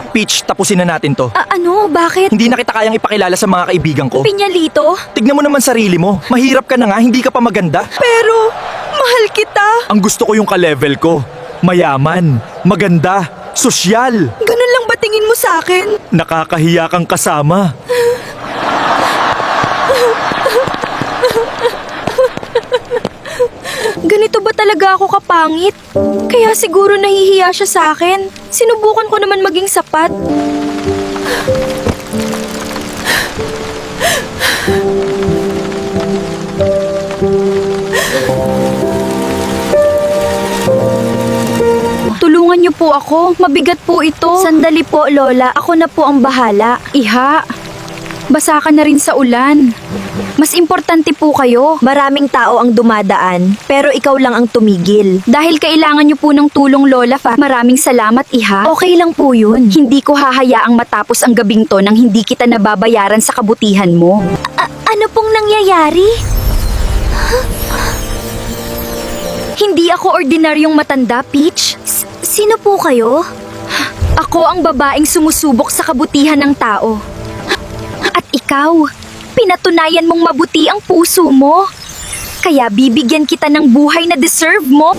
Peach, tapusin na natin to. Ano? Bakit? Hindi na kita kayang ipakilala sa mga kaibigan ko. Pinyalito? Tignan mo naman sarili mo. Mahirap ka na nga, hindi ka pa maganda. Pero, mahal kita. Ang gusto ko yung ka-level ko. Mayaman, maganda, sosyal. Ganun lang ba tingin mo sa akin? Nakakahiya kang kasama. Ganito ba talaga ako kapangit? Kaya siguro nahihiya siya sa akin. Sinubukan ko naman maging sapat. Tulungan niyo po ako. Mabigat po ito. Sandali po, Lola. Ako na po ang bahala. Iha, basa ka na rin sa ulan. Mas importante po kayo. Maraming tao ang dumadaan, pero ikaw lang ang tumigil. Dahil kailangan niyo po ng tulong, Lola Fa. Maraming salamat, Iha. Okay lang po yun. Hindi ko hahayaang matapos ang gabing to nang hindi kita nababayaran sa kabutihan mo. Ano pong nangyayari? Hindi ako ordinaryong matanda, Peach. Sino po kayo? Ako ang babaeng sumusubok sa kabutihan ng tao. At ikaw, pinatunayan mong mabuti ang puso mo. Kaya bibigyan kita ng buhay na deserve mo.